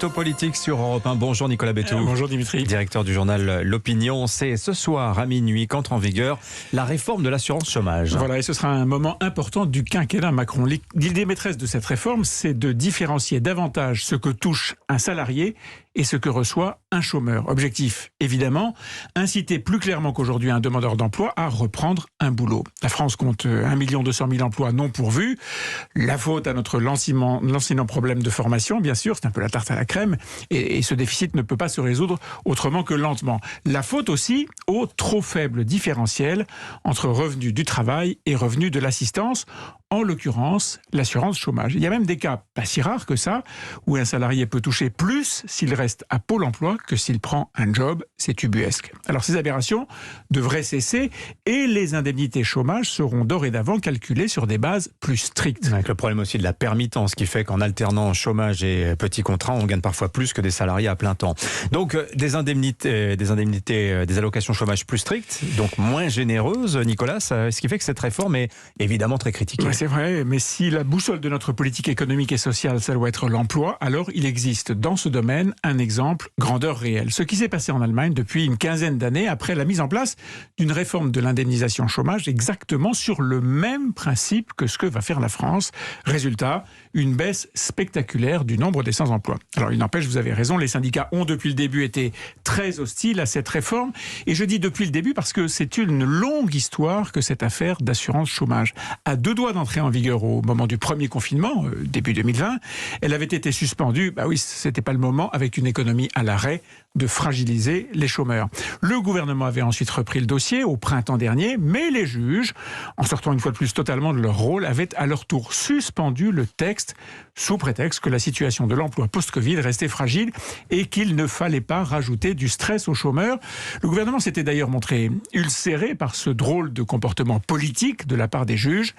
Politique sur Europe 1. Bonjour Nicolas Bétou. Bonjour Dimitri. Directeur du journal L'Opinion. C'est ce soir à minuit qu'entre en vigueur la réforme de l'assurance chômage. Voilà, et ce sera un moment important du quinquennat Macron. L'idée maîtresse de cette réforme, c'est de différencier davantage ce que touche un salarié et ce que reçoit un chômeur. Objectif, évidemment, inciter plus clairement qu'aujourd'hui un demandeur d'emploi à reprendre un boulot. La France compte 1 200 000 emplois non pourvus. La faute à notre lancinant problème de formation, bien sûr, c'est un peu la tarte à la crème, et ce déficit ne peut pas se résoudre autrement que lentement. La faute aussi au trop faible différentiel entre revenus du travail et revenus de l'assistance, en l'occurrence l'assurance chômage. Il y a même des cas, pas si rares que ça, où un salarié peut toucher plus s'il reste à Pôle emploi que s'il prend un job. C'est ubuesque. Alors ces aberrations devraient cesser et les indemnités chômage seront dorénavant calculées sur des bases plus strictes. Avec le problème aussi de la permittance qui fait qu'en alternant chômage et petits contrats, on gagne parfois plus que des salariés à plein temps. Donc des allocations chômage plus strictes, donc moins généreuses, Nicolas, ce qui fait que cette réforme est évidemment très critiquée. C'est vrai, mais si la boussole de notre politique économique et sociale, ça doit être l'emploi, alors il existe dans ce domaine un exemple grandeur réelle. Ce qui s'est passé en Allemagne depuis une quinzaine d'années après la mise en place d'une réforme de l'indemnisation chômage exactement sur le même principe que ce que va faire la France. Résultat, une baisse spectaculaire du nombre des sans-emploi. Alors il n'empêche, vous avez raison, les syndicats ont depuis le début été très hostiles à cette réforme. Et je dis depuis le début parce que c'est une longue histoire que cette affaire d'assurance chômage. À deux doigts d'entrer en vigueur au moment du premier confinement, début 2020, elle avait été suspendue, c'était pas le moment, avec une économie à l'arrêt, de fragiliser les chômeurs. Le gouvernement avait ensuite repris le dossier au printemps dernier, mais les juges, en sortant une fois de plus totalement de leur rôle, avaient à leur tour suspendu le texte sous prétexte que la situation de l'emploi post-Covid restait fragile et qu'il ne fallait pas rajouter du stress aux chômeurs. Le gouvernement s'était d'ailleurs montré ulcéré par ce drôle de comportement politique de la part des juges.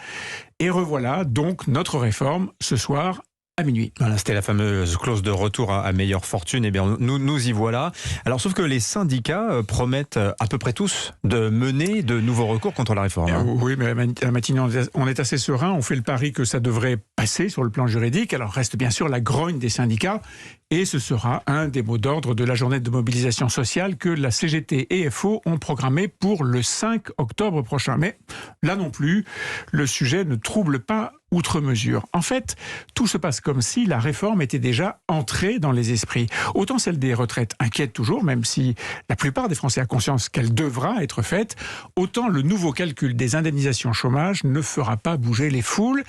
Et revoilà donc notre réforme ce soir à minuit. Voilà, c'était la fameuse clause de retour à meilleure fortune. Eh bien, nous y voilà. Alors, sauf que les syndicats promettent à peu près tous de mener de nouveaux recours contre la réforme. Oui, mais à la matinée, on est assez serein. On fait le pari que ça devrait passer sur le plan juridique. Alors, reste bien sûr la grogne des syndicats. Et ce sera un des mots d'ordre de la journée de mobilisation sociale que la CGT et FO ont programmé pour le 5 octobre prochain. Mais là non plus, le sujet ne trouble pas outre mesure. En fait, tout se passe comme si la réforme était déjà entrée dans les esprits. Autant celle des retraites inquiète toujours, même si la plupart des Français a conscience qu'elle devra être faite, autant le nouveau calcul des indemnisations chômage ne fera pas bouger les foules.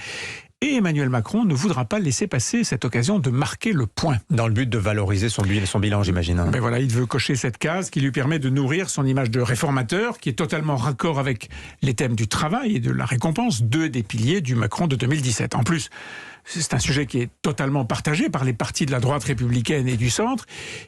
Et Emmanuel Macron ne voudra pas laisser passer cette occasion de marquer le point. Dans le but de valoriser son bilan, j'imagine. Ben voilà, il veut cocher cette case qui lui permet de nourrir son image de réformateur, qui est totalement raccord avec les thèmes du travail et de la récompense, deux des piliers du Macron de 2017. En plus, c'est un sujet qui est totalement partagé par les partis de la droite républicaine et du centre,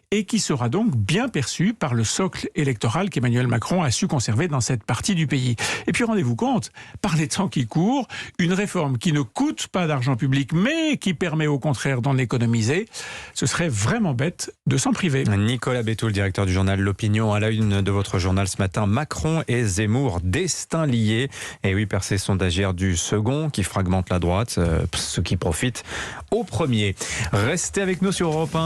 et qui sera donc bien perçu par le socle électoral qu'Emmanuel Macron a su conserver dans cette partie du pays. Et puis rendez-vous compte, par les temps qui courent, une réforme qui ne coûte pas d'argent public, mais qui permet au contraire d'en économiser, ce serait vraiment bête de s'en priver. Nicolas Bétou, le directeur du journal L'Opinion, à la une de votre journal ce matin. Macron et Zemmour, destin lié. Et oui, percée sondagière du second qui fragmente la droite, ce qui profite au premier. Restez avec nous sur Europe 1.